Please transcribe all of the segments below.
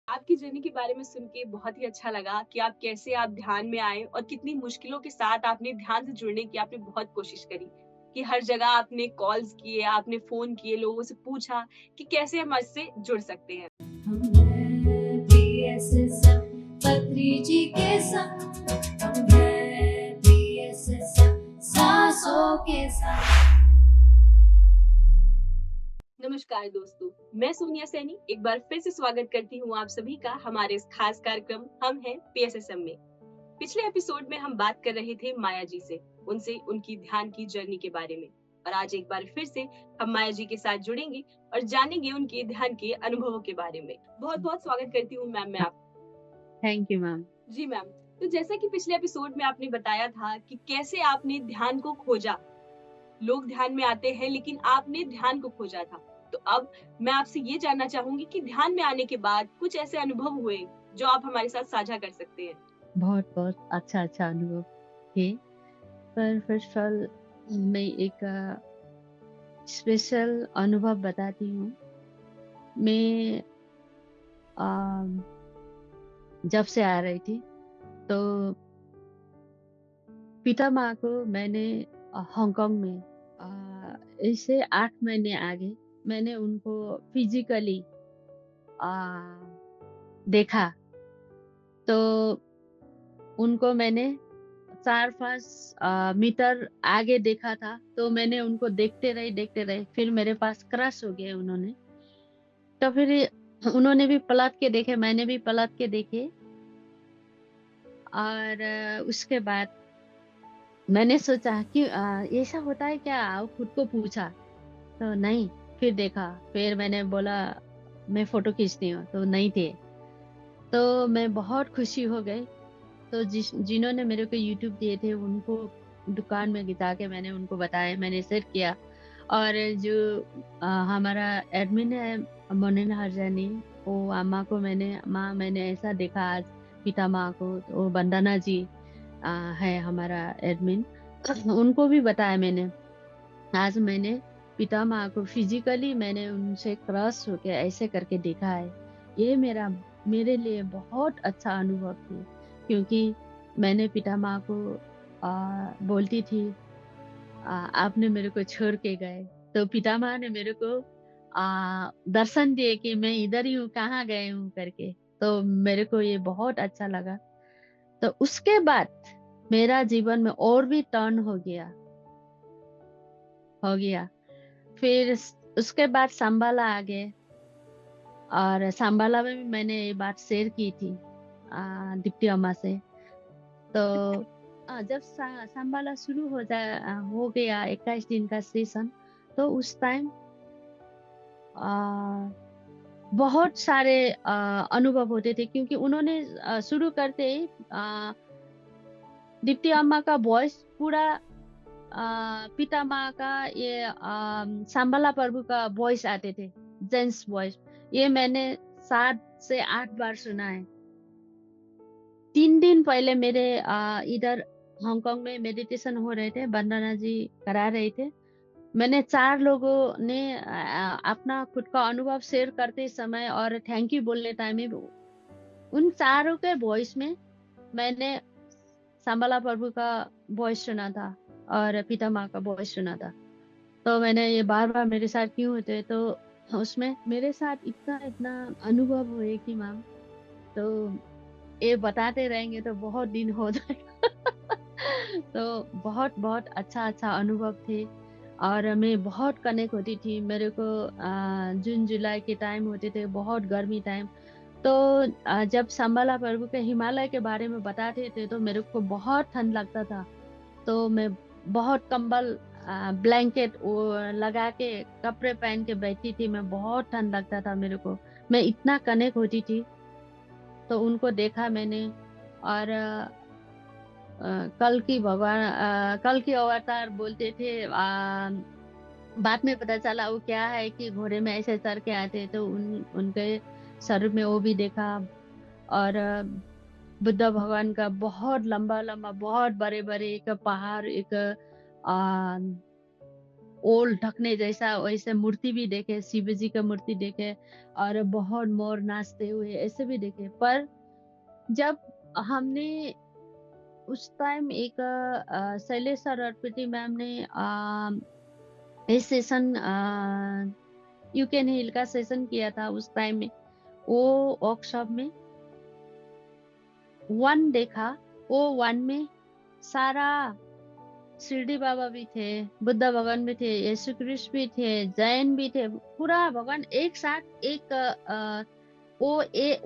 आपकी जर्नी के बारे में सुन के बहुत ही अच्छा लगा कि आप कैसे आप ध्यान में आए और कितनी मुश्किलों के साथ आपने ध्यान से जुड़ने की आपने बहुत कोशिश करी कि हर जगह आपने कॉल्स किए, आपने फ़ोन किए, लोगों से पूछा कि कैसे हम इससे जुड़ सकते हैं। हम हैं बीएसएसएफ बद्री जी के संग। हम हैं बीएसएसएफ सांसों के साथ। नमस्कार दोस्तों, मैं सोनिया सैनी एक बार फिर से स्वागत करती हूँ आप सभी का हमारे इस खास कार्यक्रम हम हैं पीएसएसएम में। पिछले एपिसोड में हम बात कर रहे थे माया जी से, उनसे उनकी ध्यान की जर्नी के बारे में। और आज एक बार फिर से हम माया जी के साथ जुड़ेंगे और जानेंगे उनके ध्यान के अनुभवों के बारे में। बहुत-बहुत स्वागत करती हूँ मैम मैं आप। Thank you ma'am. जी मैम, तो जैसा कि पिछले एपिसोड में आपने बताया था कि कैसे आपने ध्यान को खोजा। लोग ध्यान में आते हैं लेकिन आपने ध्यान को खोजा था। तो अब मैं आपसे ये जानना चाहूँगी कि ध्यान में आने के बाद कुछ ऐसे अनुभव हुए जो आप हमारे साथ साझा कर सकते हैं? बहुत-बहुत अच्छा अनुभव थे। पर फर्स्ट ऑफ ऑल मैं एक स्पेशल अनुभव बताती हूँ। मैं अ, जब से आ रही थी तो पितामह को मैंने हांगकांग में ऐसे 8 महीने आगे मैंने उनको फिज़िकली अ, देखा। तो उनको मैंने 4-5 मीटर आगे देखा था, तो मैंने उनको देखते रहे, फिर मेरे पास क्रश हो गए उन्होंने। तो फिर उन्होंने भी पलट के देखे, मैंने भी पलट के देखे और उसके बाद मैंने सोचा कि ऐसा होता है क्या? खुद को पूछा, तो नहीं, फिर देखा, फिर मैंने बोला मैं फ़ोटो खींचती हूँ, तो नहीं थे। तो मैं बहुत खुशी हो गई। तो जिन्होंने मेरे को यूट्यूब दिए थे उनको दुकान में जाके मैंने उनको बताया, मैंने शेयर किया और जो हमारा एडमिन है मोनिन हरजानी, वो अम्मा को मैंने ऐसा देखा आज पितामह को, तो वो वंदना जी अ, है हमारा एडमिन, उनको भी बताया मैंने। आज मैंने पितामह को फिजिकली मैंने उनसे क्रॉस होके ऐसे करके देखा है। ये मेरे लिए बहुत अच्छा अनुभव थी, क्योंकि मैंने पितामह को बोलती थी आपने मेरे को छोड़ के गए, तो पितामह ने मेरे को दर्शन दिए कि मैं इधर ही हूँ, कहाँ गए हूँ करके। तो मेरे को ये बहुत अच्छा लगा। तो उसके बाद मेरा जीवन में और भी टर्न हो गया। फिर उसके बाद शंबाला आ गए और शंबाला में भी मैंने ये बात शेयर की थी डिप्टी अम्मा से। तो जब शंबाला शुरू हो गया 21 दिन का सेशन, तो उस टाइम बहुत सारे अनुभव होते थे, क्योंकि उन्होंने शुरू करते ही डिप्टी अम्मा का वॉइस पूरा पितामह का ये शंबाला प्रभु का वॉइस आते थे, जेंट्स वॉइस। ये मैंने 7 से 8 बार सुना है। 3 दिन पहले मेरे इधर हांगकांग में मेडिटेशन हो रहे थे, वंदना जी करा रहे थे। मैंने 4 लोगों ने अपना खुद का अनुभव शेयर करते समय और थैंक यू बोलने टाइम में उन चारों के वॉइस में मैंने शंबाला प्रभु का वॉइस सुना था और पितामह का वॉइस सुना था। तो मैंने ये बार-बार मेरे साथ क्यों होते हैं, तो उसमें मेरे साथ इतना अनुभव हुए कि मैम, तो ये बताते रहेंगे तो बहुत दिन हो जाएगा। तो बहुत-बहुत अच्छा अनुभव थे और मैं बहुत कनेक्ट होती थी। मेरे को जून-जुलाई के टाइम होते थे, बहुत गर्मी टाइम। तो जब शंबाला प्रभु के हिमालय के बारे में बताते थे, तो मेरे को बहुत ठंड लगता था। तो मैं बहुत कंबल ब्लैंकेट वो लगा के कपड़े पहन के बैठी थी, मैं बहुत ठंड लगता था मेरे को। मैं इतना कनेक्ट होती थी, तो उनको देखा मैंने और कल की अवतार बोलते थे। बाद में पता चला वो क्या है कि घोड़े में ऐसे चढ़ के आते, तो उनके स्वरूप में वो भी देखा। और बुद्ध भगवान का बहुत लंबा-लंबा, बहुत बड़े-बड़े एक पहाड़, एक ओल ढकने जैसा वैसे मूर्ति भी देखे, शिव जी का मूर्ति देखे और बहुत मोर नाचते हुए ऐसे भी देखे। पर जब हमने उस टाइम एक शैलेश सर और प्रीति मैम ने ये सेशन यू कैन हील का सेशन किया था उस टाइम में, वो वर्कशॉप में वन देखा। वो वन में सारा शिरडी बाबा भी थे, बुद्ध भगवान भी थे, यीशु क्रिस्ट भी थे, जैन भी थे, पूरा भगवान एक साथ एक वो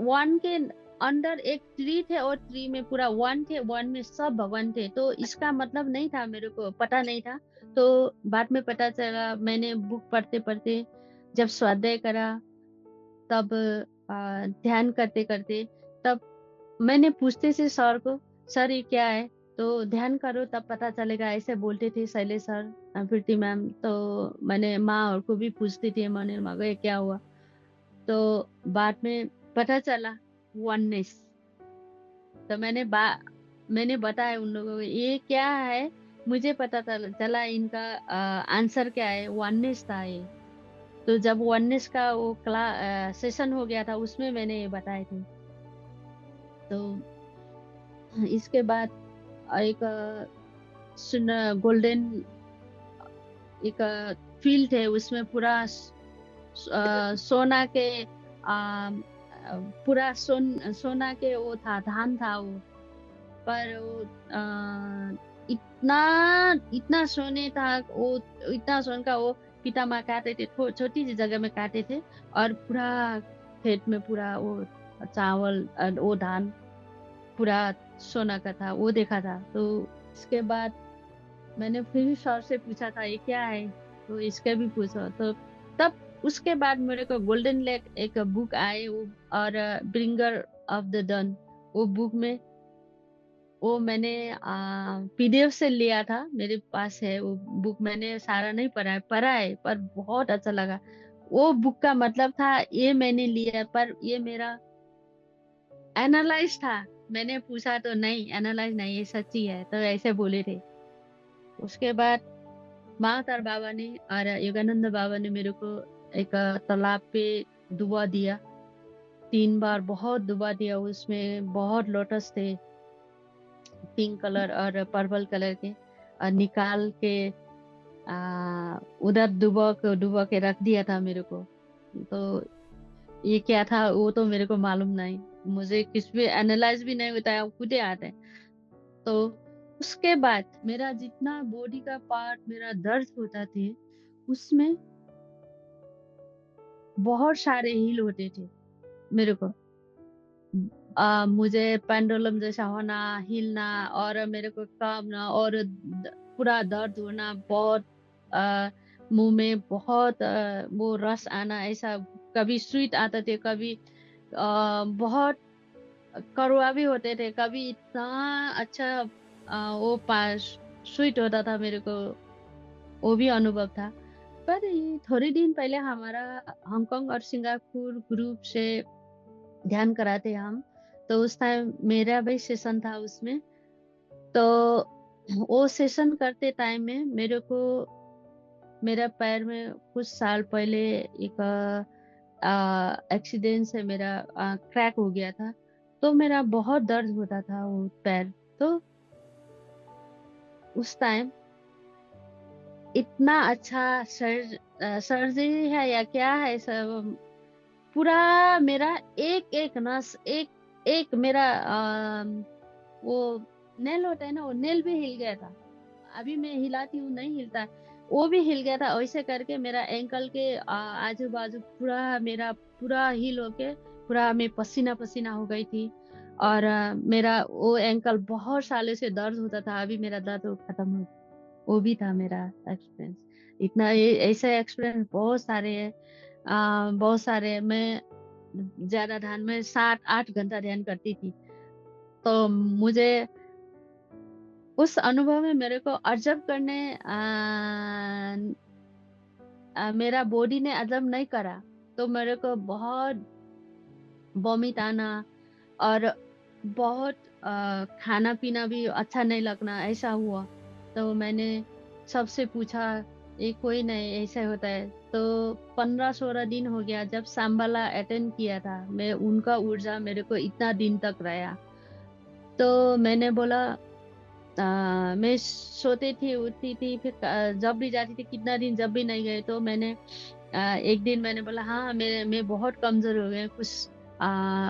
वन के अंदर एक ट्री थे और ट्री में पूरा वन थे, वन में सब भगवान थे। तो इसका मतलब नहीं था, मेरे को पता नहीं था। तो बाद में पता चला, मैंने बुक पढ़ते पढ़ते जब स्वाध्याय करा, तब ध्यान करते करते तब मैंने पूछते थे सर को, सर ये क्या है? तो ध्यान करो तब पता चलेगा, ऐसे बोलते थे शैलेश सर, प्रीति मैम। तो मैंने माँ और को भी पूछती थी, मैंने माँ को ये क्या हुआ? तो बाद में पता चला वननेस। तो मैंने बताया उन लोगों को ये क्या है, मुझे पता चला इनका आंसर क्या है, वननेस था ये। तो जब वननेस का वो सेशन हो गया था, उसमें मैंने ये बताए थे। तो इसके बाद एक गोल्डन एक फील्ड है, उसमें पूरा सोना के पूरा सोना के वो था, धान था वो। पर वो इतना इतना सोने था वो, इतना सोने का वो पिता माँ काटे थे, छोटी सी जगह में काटे थे और पूरा खेत में पूरा वो चावल वो धान पूरा सोना का था, वो देखा था। तो इसके बाद मैंने फिर सर से पूछा था ये क्या है, तो इसका भी पूछा। तो तब उसके बाद मेरे को गोल्डन लेक एक बुक आए वो, और ब्रिंगर ऑफ द डन, वो बुक में वो मैंने पीडीएफ से लिया था, मेरे पास है वो बुक। मैंने सारा नहीं पढ़ा है पर बहुत अच्छा लगा। वो बुक का मतलब था ये मैंने लिया, पर ये मेरा एनालाइज था। मैंने पूछा तो नहीं, एनालाइज नहीं, ये सच्ची है, तो ऐसे बोले थे। उसके बाद महातार बाबा ने और योगानंद बाबा ने मेरे को एक तालाब पे डुबा दिया, 3 बार बहुत डुबा दिया। उसमें बहुत लोटस थे, पिंक कलर और पर्पल कलर के, और निकाल के उधर डुबा के रख दिया था मेरे को। तो ये क्या था वो तो मेरे को मालूम नहीं, मुझे किस भी एनालाइज भी नहीं होता है, खुद ही आता है। तो उसके बाद मेरा जितना बॉडी का पार्ट मेरा दर्द होता थे, उसमें बहुत सारे हील होते थे मेरे को। मुझे पेंडुलम जैसा होना, हिलना, और मेरे को कांपना, और पूरा दर्द होना, बहुत मुंह में बहुत वो रस आना, ऐसा कभी स्वीट आते थे, कभी बहुत कड़वा भी होते थे, कभी इतना अच्छा वो पास स्वीट होता था मेरे को, वो भी अनुभव था। पर ये थोड़े दिन पहले हमारा हांगकांग और सिंगापुर ग्रुप से ध्यान कराते हम, तो उस टाइम मेरा भी सेशन था उसमें। तो वो सेशन करते टाइम में मेरे को मेरा पैर में कुछ साल पहले एक एक्सीडेंट से मेरा क्रैक हो गया था। तो मेरा बहुत दर्द होता था वो पैर। तो उस टाइम इतना अच्छा सर्जरी है या क्या है सब, पूरा मेरा एक एक नस, एक एक मेरा वो नेल होता है ना, वो नेल भी हिल गया था। अभी मैं हिलाती हूँ नहीं हिलता, वो भी हिल गया था। वैसे करके मेरा एंकल के आजू बाजू पूरा मेरा पूरा हिल होके पूरा मैं पसीना पसीना हो गई थी। और मेरा वो एंकल बहुत सालों से दर्द होता था, अभी मेरा दर्द वो खत्म हो। वो भी था मेरा एक्सपीरियंस। इतना ये ऐसे एक्सपीरियंस बहुत सारे हैं। बहुत सारे। मैं ज्यादा ध्यान में 7-8 घंटा ध्यान करती थी। तो मुझे उस अनुभव में मेरे को अजब करने मेरा बॉडी ने अजब नहीं करा। तो मेरे को बहुत वॉमिट आना, और बहुत खाना पीना भी अच्छा नहीं लगना, ऐसा हुआ। तो मैंने सबसे पूछा, ये कोई नहीं, ऐसा होता है। तो 15-16 दिन हो गया जब सांबाला अटेंड किया था, मैं उनका ऊर्जा मेरे को इतना दिन तक रहा। तो मैंने बोला, मैं सोती थी, उठती थी, फिर जब भी जाती थी, कितना दिन जब भी नहीं गए, तो मैंने एक दिन मैंने बोला, हाँ मैं बहुत कमजोर हो गए, कुछ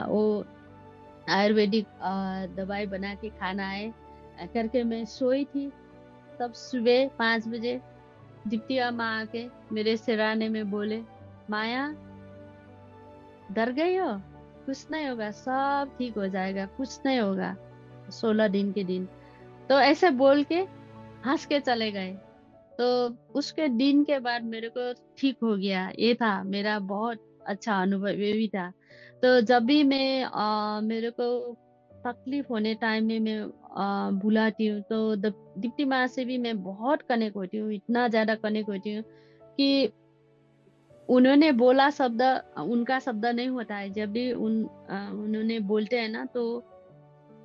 वो आयुर्वेदिक दवाई बना के खाना है, करके मैं सोई थी। तब सुबह 5 बजे दीप्ति अम्मा आके मेरे सिरहाने में बोले, माया डर गई हो, कुछ नहीं होगा, सब ठीक हो जाएगा, कुछ नहीं होगा, 16 दिन के दिन। तो ऐसे बोल के हंस के चले गए। तो उसके दिन के बाद मेरे को ठीक हो गया। ये था मेरा बहुत अच्छा अनुभव, ये भी था। तो जब भी मैं मेरे को तकलीफ होने टाइम में मैं बुलाती हूँ, तो दीप्ति माँ से भी मैं बहुत कनेक्ट होती हूँ, इतना ज्यादा कनेक्ट होती हूँ कि उन्होंने बोला शब्द उनका शब्द नहीं होता है। जब भी उन्होंने बोलते हैं ना, तो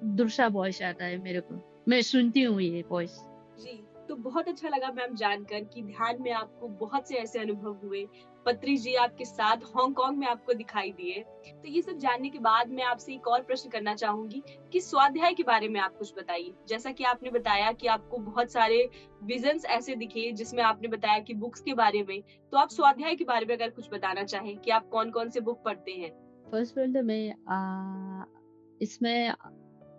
दूसरा वॉइस आता है मेरे को, मैं सुनती हूँ ये वॉइस। जी, तो बहुत अच्छा लगा मैम जानकर कि ध्यान में आपको बहुत से ऐसे अनुभव हुए। पत्री जी आपके साथ हांगकांग में आपको दिखाई दिए। तो ये सब जानने के बाद मैं आपसे एक और प्रश्न करना चाहूँगी कि स्वाध्याय के बारे में आप कुछ बताइए। जैसा कि आपने बताया कि आपको बहुत सारे विज़न्स ऐसे दिखे जिसमें आपने बताया कि बुक्स के बारे में, तो आप स्वाध्याय के बारे में अगर कुछ बताना चाहें कि आप कौन-कौन से बुक पढ़ते हैं? फर्स्ट वर्ल्ड में इसमें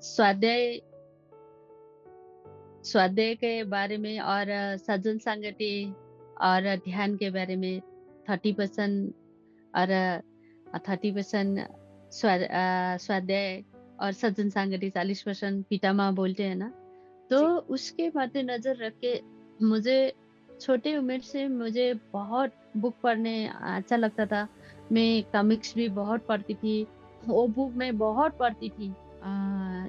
स्वाध्याय स्वाध्याय के बारे में और सज्जन संगति और ध्यान के बारे में 30% और 30% स्वाध्याय और सज्जन संगति 40% पितामह बोलते हैं ना। तो जी, उसके मद्देनजर रख के मुझे छोटे उम्र से मुझे बहुत बुक पढ़ने अच्छा लगता था। मैं कॉमिक्स भी बहुत पढ़ती थी। वो बुक मैं बहुत पढ़ती थी।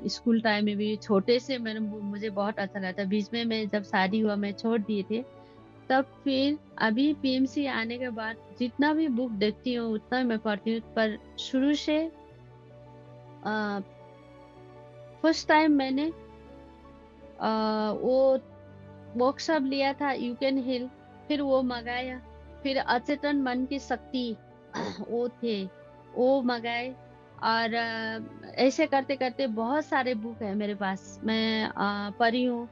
स्कूल टाइम में भी छोटे से मुझे बहुत अच्छा लगता। बीच में मैं जब शादी हुआ मैं छोड़ दिए थे। तब फिर अभी पीएमसी आने के बाद जितना भी बुक देखती हूँ उतना मैं पढ़ती हूँ। पर शुरू से फर्स्ट टाइम मैंने वो वर्कशॉप लिया था यू कैन हील, फिर वो मंगाया। फिर अचेतन मन की शक्ति वो थे, वो मंगाए। और ऐसे करते करते बहुत सारे बुक है मेरे पास, मैं पढ़ी हूँ।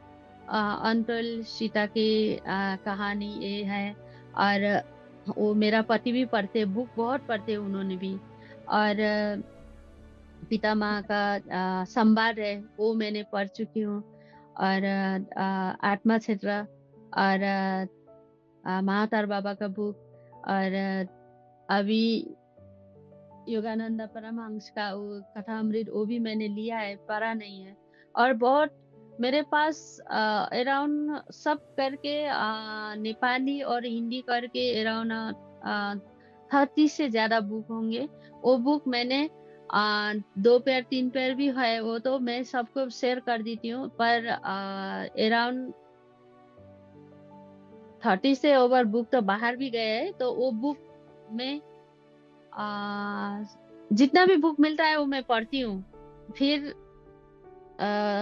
अनटोल्ड सीता की कहानी ये है। और वो मेरा पति भी पढ़ते, बुक बहुत पढ़ते उन्होंने भी। और पितामह का संवाद है, वो मैंने पढ़ चुकी हूँ। और आत्मा क्षेत्र और महातार बाबा का बुक। और अभी योगानंद परमहंस का वो कथामृत, वो भी मैंने लिया है, पढ़ा नहीं है। और बहुत मेरे पास अराउंड सब करके नेपाली और हिंदी करके अराउंड 30 से ज्यादा बुक होंगे। वो बुक मैंने 2 पैर 3 पैर भी है, वो तो मैं सबको शेयर कर देती हूँ। पर अराउंड 30 से ओवर बुक तो बाहर भी गए हैं। तो वो बुक में आ, जितना भी बुक मिलता है वो मैं पढ़ती हूँ। फिर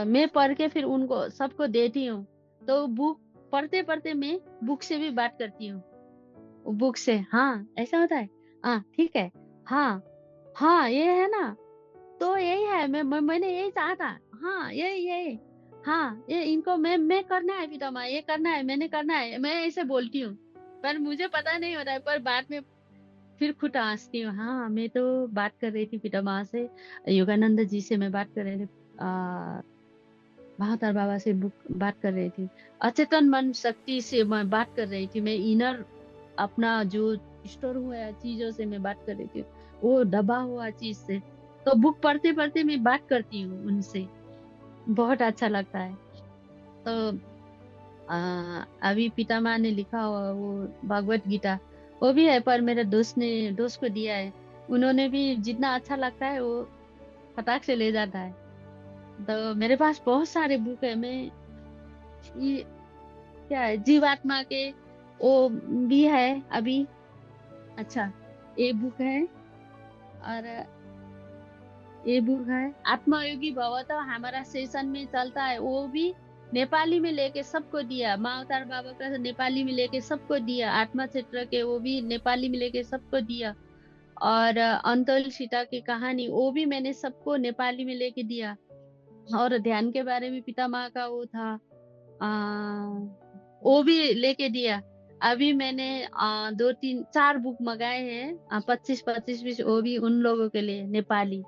मैं पढ़ के फिर उनको सबको देती हूँ। तो बुक पढ़ते पढ़ते मैं बुक से भी बात करती हूँ। वो बुक से, हाँ ऐसा होता है, हाँ ठीक है, हाँ हाँ ये है ना, तो यही है, मैंने यही चाहा था, हाँ यही यही, हाँ ये इनको मैं करना है पितामा, ये करना है, मैंने करना है, मैं ऐसे बोलती हूँ। पर मुझे पता नहीं होता है, पर बाद में फिर खुद हँसती हूँ, हाँ मैं तो बात कर रही थी पितामह से, योगानंद जी से मैं बात कर रही थी, महातार बाबा से बात कर रही थी, अचेतन मन शक्ति से मैं बात कर रही थी, मैं इनर अपना जो स्टोर हुआ चीजों से मैं बात कर रही थी, वो दबा हुआ चीज से। तो बुक पढ़ते पढ़ते मैं बात करती हूँ उनसे, बहुत अच्छा लगता है। तो अभी पितामह ने लिखा हुआ वो भगवत गीता, वो भी है, पर मेरे दोस्त को दिया है। उन्होंने भी जितना अच्छा लगता है वो फटाक से ले जाता है। तो मेरे पास बहुत सारे बुक है। मैं ये क्या है, जीवात्मा के वो भी है अभी। अच्छा, ये बुक है। और ये बुक है आत्मयोगी भव, तो हमारा सेशन में चलता है वो भी। नेपाली में लेके सबको दिया, माँ अवतार बाबा का नेपाली में लेके सबको दिया, आत्मा क्षेत्र के वो भी नेपाली में लेके सबको दिया। और अंतोल सीता की कहानी वो भी मैंने सबको नेपाली में लेके दिया। और ध्यान के बारे में पिता माँ का वो था, आ, वो भी लेके दिया। अभी मैंने 2 3 4 बुक मंगाए हैं, 25 25 20 वो भी उन लोगों के लिए नेपाली।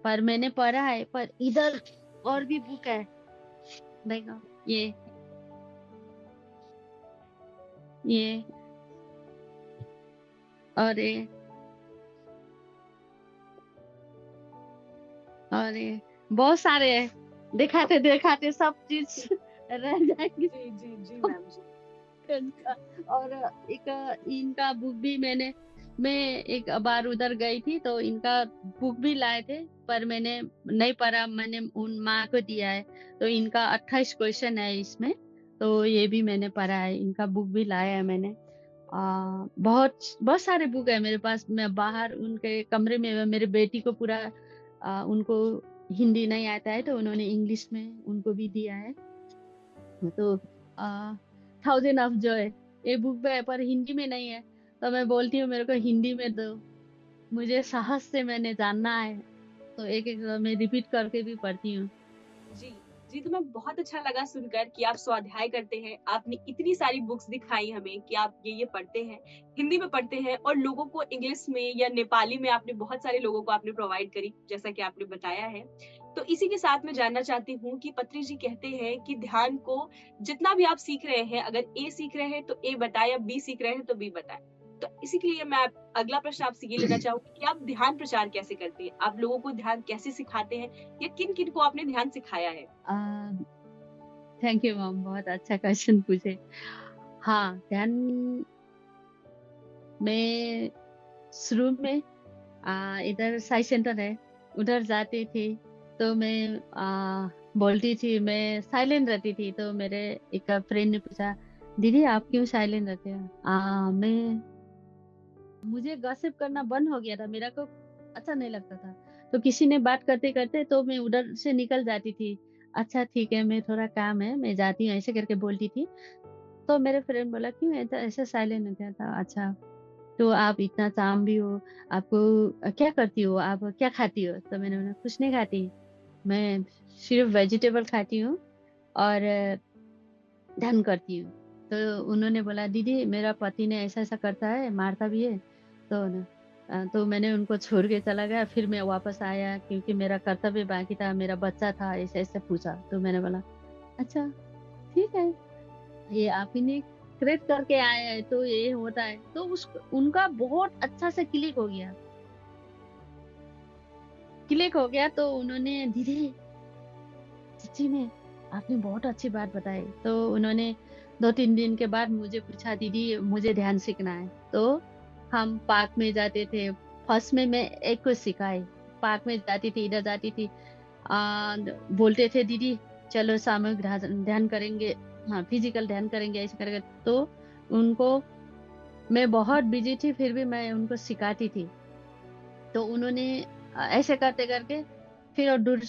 पर मैंने पढ़ा है, पर इधर और भी बुक है, देखो ये और ये बहुत सारे हैं, दिखाते दिखाते सब चीज रह जाएंगे। जी जी जी मैम जी। इनका और एक इनका बुक भी मैं एक बार उधर गई थी तो इनका बुक भी लाए थे, पर मैंने नहीं पढ़ा, मैंने उन माँ को दिया है। तो इनका 28 क्वेश्चन है इसमें, तो ये भी मैंने पढ़ा है, इनका बुक भी लाया है मैंने। बहुत बहुत सारे बुक है मेरे पास। मैं बाहर उनके कमरे में मेरे बेटी को पूरा उनको हिंदी नहीं आता है तो उन्होंने इंग्लिश में उनको भी दिया है। तो थाउजेंड ऑफ जॉय ये बुक है, पर हिंदी में नहीं है। तो मैं बोलती हूँ मेरे को हिंदी में दो, मुझे साहस से मैंने जानना है, तो एक एक मैं रिपीट करके भी पढ़ती हूँ। जी जी, तो मैं बहुत अच्छा लगा सुनकर कि आप स्वाध्याय करते हैं। आपने इतनी सारी बुक्स दिखाई हमें कि आप ये पढ़ते हैं, हिंदी में पढ़ते हैं और लोगों को इंग्लिश में या नेपाली में आपने बहुत सारे लोगों को आपने प्रोवाइड करी, जैसा कि आपने बताया है। तो इसी के साथ मैं जानना चाहती हूँ कि पत्री जी कहते हैं कि ध्यान को जितना भी आप सीख रहे हैं, अगर ए सीख रहे हैं तो ए बताएँ या बी सीख रहे हैं तो बी बताएँ। तो इसी के लिए मैं अगला प्रश्न आपसे ये लेना चाहूँगी कि आप ध्यान प्रचार कैसे करते हैं? आप लोगों को ध्यान कैसे सिखाते हैं या किन-किन को आपने ध्यान सिखाया है? थैंक यू मैम, बहुत अच्छा क्वेश्चन पूछे। हाँ, ध्यान में शुरू में इधर साई सेंटर है, उधर जाती थी। तो मैं बोलती थी, मैं साइलेंट रहती थी। तो मेरे एक फ्रेंड ने पूछा, दीदी आप क्यों साइलेंट रहते हो? मैं मुझे गॉसिप करना बंद हो गया था, मेरा को अच्छा नहीं लगता था। तो किसी ने बात करते करते तो मैं उधर से निकल जाती थी। अच्छा ठीक है, मैं थोड़ा काम है, मैं जाती हूँ, ऐसे करके बोलती थी। तो मेरे फ्रेंड बोला, क्यों ऐसा ऐसा साइलेंट हो गया था? अच्छा, तो आप इतना काम भी हो, आपको क्या करती हो, आप क्या खाती हो? तो मैंने बोला कुछ नहीं खाती, मैं सिर्फ वेजिटेबल खाती हूँ और ध्यान करती हूँ। तो उन्होंने बोला, दीदी मेरा पति ने ऐसा ऐसा करता है, मारता भी है। तो ना तो मैंने उनको छोड़ के चला गया। फिर मैं वापस आया क्योंकि मेरा कर्तव्य बाकी था, मेरा बच्चा था, ऐसे ऐसे पूछा। तो मैंने बोला अच्छा ठीक है, ये आप ही ने क्रिएट करके आए हैं तो ये होता है। तो उस उनका बहुत अच्छा से क्लिक हो गया। तो उन्होंने, दीदी सच्ची में आपने बहुत अच्छी बात बताई। तो उन्होंने 2 3 दिन के बाद मुझे पूछा, दीदी मुझे ध्यान सीखना है। तो हम पार्क में जाते थे। फर्स्ट में मैं एक को सिखाई, पार्क में जाती थी, इधर जाती थी। बोलते थे, दीदी चलो सामूहिक ध्यान करेंगे, हाँ फिजिकल ध्यान करेंगे, ऐसे करेंगे। तो उनको, मैं बहुत बिजी थी फिर भी मैं उनको सिखाती थी। तो उन्होंने ऐसे करते करके फिर और दूर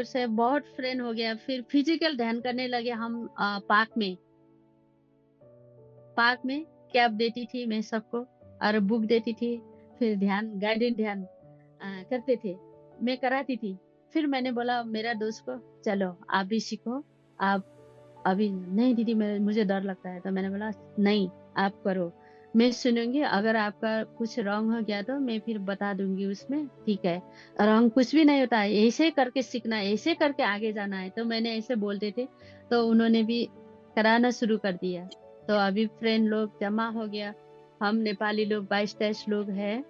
से बहुत फ्रेंड हो गया। फिर फिजिकल ध्यान करने लगे हम। पार्क में कैप देती थी मैं सबको और बुक देती थी। फिर ध्यान, गाइडेड ध्यान करते थे, मैं कराती थी। फिर मैंने बोला मेरा दोस्त को, चलो आप भी सीखो। आप अभी नहीं दीदी, मुझे डर लगता है। तो मैंने बोला नहीं, आप करो, मैं सुनूंगी। अगर आपका कुछ रॉन्ग हो गया तो मैं फिर बता दूंगी उसमें, ठीक है? रॉन्ग कुछ भी नहीं होता है, ऐसे करके सीखना है, ऐसे करके आगे जाना है। तो मैंने ऐसे बोलते थे। तो उन्होंने भी कराना शुरू कर दिया। तो अभी फ्रेंड लोग जमा हो गया, हम नेपाली लोग 22 23 लोग हैं।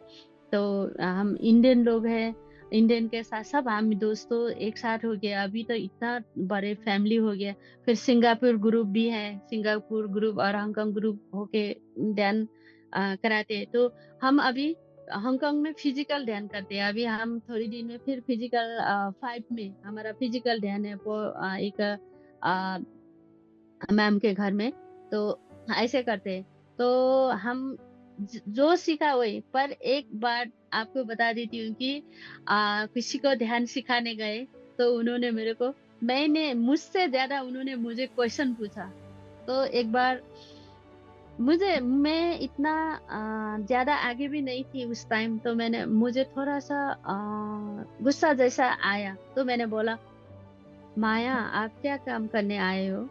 तो हम इंडियन लोग हैं, इंडियन के साथ सब हम दोस्तों एक साथ हो गया। अभी तो इतना बड़े फैमिली हो गया। फिर सिंगापुर ग्रुप भी है, सिंगापुर ग्रुप और हांगकांग ग्रुप होके ध्यान कराते हैं। तो हम अभी हांगकांग में फिजिकल ध्यान करते हैं। अभी हम थोड़ी दिन में फिर फिजिकल 5 में हमारा फिजिकल ध्यान है, वो एक मैम के घर में। तो ऐसे करते हैं। तो हम जो सीखा वही। पर एक बात आपको बता देती हूँ कि किसी को ध्यान सिखाने गए तो उन्होंने मेरे को मैंने मुझसे ज्यादा उन्होंने मुझे क्वेश्चन पूछा। तो एक बार मैं इतना ज्यादा आगे भी नहीं थी उस टाइम, तो मुझे थोड़ा सा गुस्सा जैसा आया। तो मैंने बोला, माया आप क्या काम करने आए हो?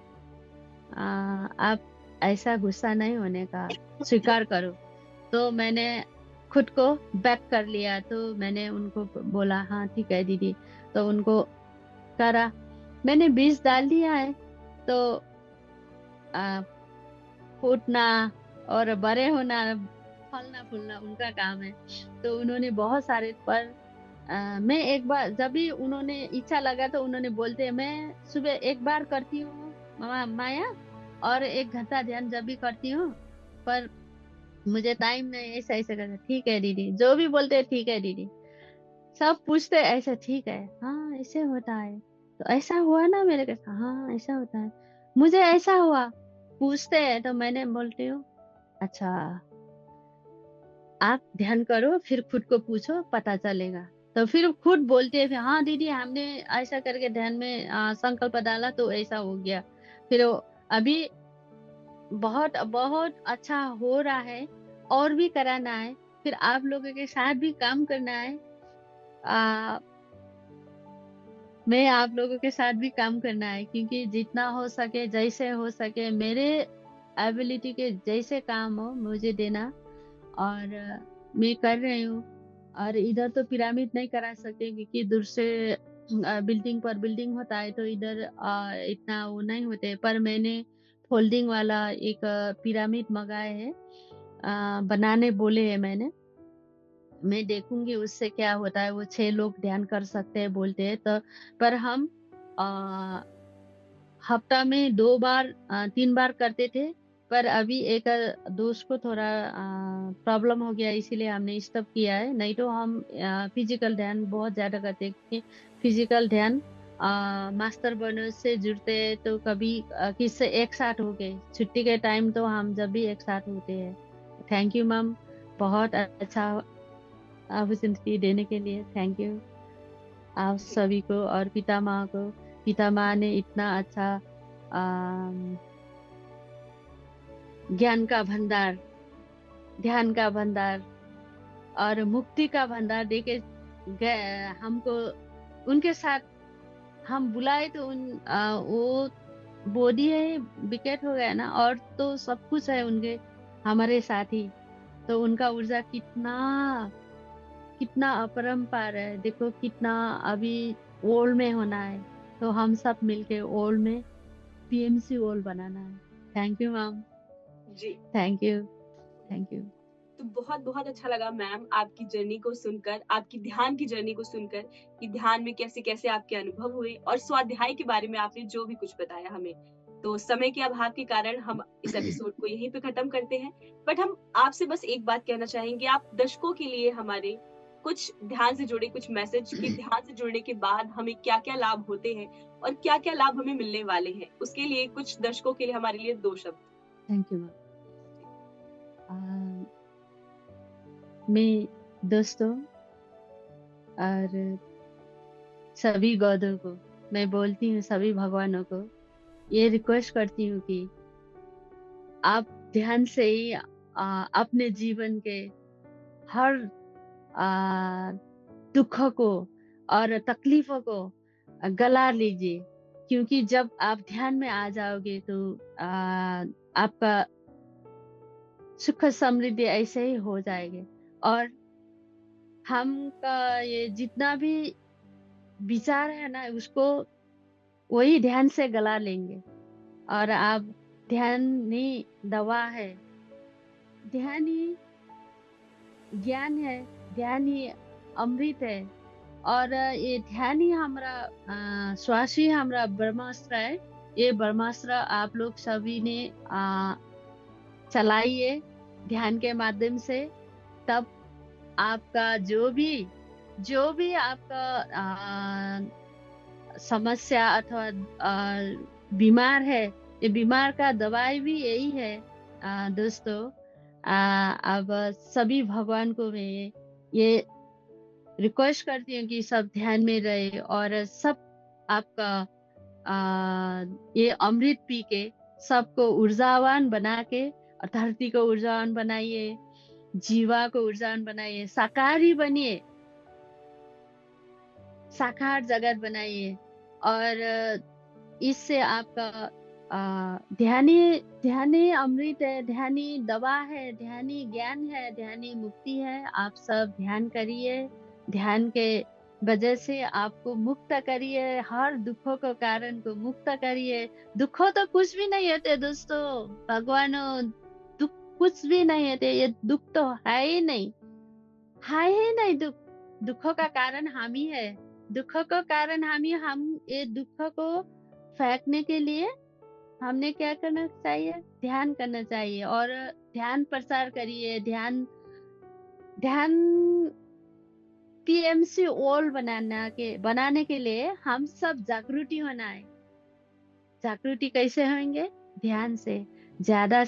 आप ऐसा गुस्सा नहीं होने का, स्वीकार करो। तो मैंने खुद को बैक कर लिया। तो मैंने उनको बोला, हाँ ठीक है दीदी। तो उनको करा, मैंने बीज डाल दिया है। तो आ, फूटना और बड़े होना, फलना फूलना उनका काम है। तो उन्होंने बहुत सारे पर मैं एक बार जब भी उन्होंने इच्छा लगा तो उन्होंने बोलते, मैं सुबह एक बार करती हूँ माया, और 1 घंटा ध्यान जब भी करती हूँ, पर मुझे टाइम नहीं, ऐसा ऐसा करता। ठीक है दीदी, जो भी बोलते हैं ठीक है दीदी। सब पूछते ऐसा, ठीक है, हाँ ऐसे होता है, तो ऐसा हुआ ना मेरे के साथ, हाँ ऐसा होता है, मुझे ऐसा हुआ। पूछते हैं तो मैंने बोलती हूँ, अच्छा आप ध्यान करो फिर खुद को पूछो, पता चलेगा। तो फिर खुद बोलते हैं, हाँ दीदी हमने ऐसा करके ध्यान में संकल्प डाला तो ऐसा हो गया। फिर अभी बहुत बहुत अच्छा हो रहा है, और भी कराना है, फिर आप लोगों के साथ भी काम करना है। आ, मैं आप लोगों के साथ भी काम करना है, क्योंकि जितना हो सके, जैसे हो सके, मेरे एबिलिटी के जैसे काम हो मुझे देना। और मैं कर रही हूँ। और इधर तो पिरामिड नहीं करा सकते, क्योंकि दूर से बिल्डिंग पर बिल्डिंग होता है, तो इधर इतना वो नहीं होते। पर मैंने फोल्डिंग वाला एक पिरामिड मंगाए है, बनाने बोले है मैंने। मैं देखूंगी उससे क्या होता है। वो 6 लोग ध्यान कर सकते हैं बोलते हैं। तो पर हम आ, हफ्ता में 2 बार 3 बार करते थे। पर अभी एक दोस्त को थोड़ा प्रॉब्लम हो गया, इसीलिए हमने स्टॉप किया है। नहीं तो हम फिजिकल ध्यान बहुत ज्यादा करते हैं। फिजिकल ध्यान मास्टर बनो से जुड़ते हैं, तो कभी किससे एक साथ हो गए छुट्टी के टाइम, तो हम जब भी एक साथ होते हैं। थैंक यू मैम, बहुत अच्छा अपॉर्चुनिटी देने के लिए थैंक यू आप जी सभी को, और पितामह को। पितामह ने इतना अच्छा ज्ञान का भंडार, ध्यान का भंडार और मुक्ति का भंडार देके गए हमको। उनके साथ हम बुलाए तो वो बॉडी है, विकेट हो गया ना, और तो सब कुछ है उनके, हमारे साथ ही। तो उनका ऊर्जा कितना कितना अपरंपार है, देखो कितना। अभी ओल में होना है, तो हम सब मिलके ओल में पीएमसी ओल बनाना है। थैंक यू मैम, जी। Thank you, thank you. तो बहुत बहुत अच्छा लगा मैम आपकी जर्नी को सुनकर, आपकी ध्यान की जर्नी को सुनकर, कि ध्यान में कैसे कैसे आपके अनुभव हुए, और स्वाध्याय के बारे में आपने जो भी कुछ बताया हमें। तो समय के अभाव के कारण हम इस एपिसोड को यहीं पे खत्म करते हैं। बट हम आपसे बस एक बात कहना चाहेंगे, आप दर्शकों के लिए हमारे कुछ ध्यान से जुड़े कुछ मैसेज, कि ध्यान से जुड़ने के बाद हमें क्या क्या लाभ होते हैं और क्या क्या लाभ हमें मिलने वाले हैं, उसके लिए कुछ दर्शकों के लिए हमारे लिए 2 शब्द। Thank you ma'am. मैं दोस्तों और सभी गॉडों को मैं बोलती हूँ, सभी भगवानों को ये रिक्वेस्ट करती हूँ कि आप ध्यान से ही अपने जीवन के हर आ, दुखों को और तकलीफों को गला लीजिए। क्योंकि जब आप ध्यान में आ जाओगे तो आपका सुख समृद्धि ऐसे ही हो जाएगी। और हम का ये जितना भी विचार है ना, उसको वही ध्यान से गला लेंगे। और आप, ध्यान ही दवा है, ध्यान ही ज्ञान है, ध्यान ही अमृत है। और ये ध्यान ही हमारा श्वास ही हमारा ब्रह्मास्त्र है। ये ब्रह्मास्त्र आप लोग सभी ने चलाइए ध्यान के माध्यम से। तब आपका जो भी आपका समस्या अथवा बीमार है, ये बीमार का दवाई भी यही है दोस्तों। अब सभी भगवान को मैं ये रिक्वेस्ट करती हूँ कि सब ध्यान में रहे, और सब आपका ये अमृत पी के सबको ऊर्जावान बना के, और धरती को ऊर्जावान बनाइए, जीवा को ऊर्जावान बनाइए, साकारी बनिए, साकार जगत बनाइए। और इससे आपका ध्यानी अमृत है, ध्यानी दवा है, ध्यानी ज्ञान है, ध्यानी मुक्ति है। आप सब ध्यान करिए, ध्यान के वजह से आपको मुक्त करिए, हर दुखों को कारण को मुक्त करिए। दुखों तो कुछ भी नहीं होते दोस्तों, भगवानों, दुख कुछ भी नहीं होते, ये दुख तो है ही नहीं, है ही नहीं दुख। दुखों का कारण हम ही है, दुखों का कारण हम ही। हम ये दुखों को फेंकने के लिए हमने क्या करना चाहिए? ध्यान करना चाहिए, और ध्यान प्रसार करिए। ध्यान पीएमसी ओल बनाने के लिए हम सब जागृति होना है। जागृति कैसे होंगे? ध्यान से ज्यादा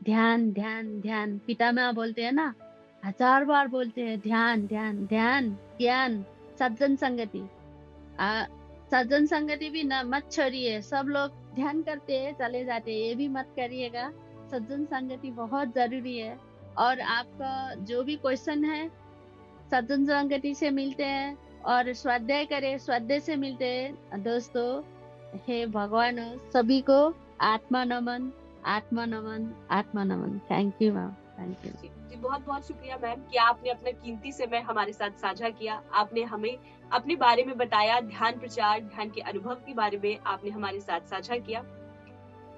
ध्यान ध्यान ध्यान। पितामह बोलते हैं ना, 1000 बार बोलते हैं, ध्यान ध्यान ध्यान, ज्ञान, सज्जन संगति। सज्जन संगति भी ना मत छोड़िए। सब लोग ध्यान करते हैं चले जाते हैं, ये भी मत करिएगा। सज्जन संगति बहुत जरूरी है। और आपका जो भी क्वेश्चन है, सज्जन संगति से मिलते हैं, और स्वाध्याय करें, स्वाध्याय से मिलते हैं। दोस्तों, हे भगवान, सभी को आत्मा नमन, आत्मा नमन, आत्मा नमन। Thank you ma'am, thank you जी। बहुत बहुत शुक्रिया मैम कि आपने अपना कीमती समय हमारे साथ साझा किया। आपने हमें अपने बारे में बताया, ध्यान प्रचार, ध्यान के अनुभव के बारे में आपने हमारे साथ साझा किया।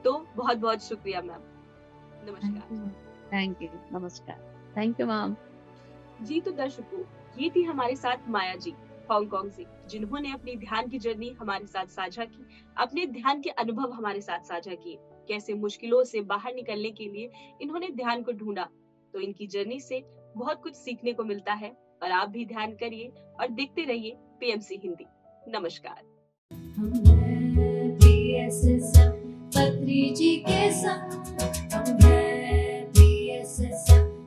तो बहुत बहुत शुक्रिया मैम। नमस्कार। थैंक यू, नमस्कार, थैंक यू मैम। जी, तो दर्शकों, ये थी हमारे साथ माया जी हांगकांग से, जिन्होंने अपनी ध्यान की जर्नी हमारे साथ साझा की, अपने ध्यान के अनुभव हमारे साथ साझा किए। कैसे मुश्किलों से बाहर निकलने के लिए इन्होंने ध्यान को ढूंढा। तो इनकी जर्नी से बहुत कुछ सीखने को मिलता है। और आप भी ध्यान करिए और देखते रहिए पीएमसी हिंदी। नमस्कार। पत्री जी के संग,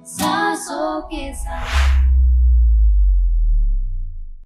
सांसों के साथ।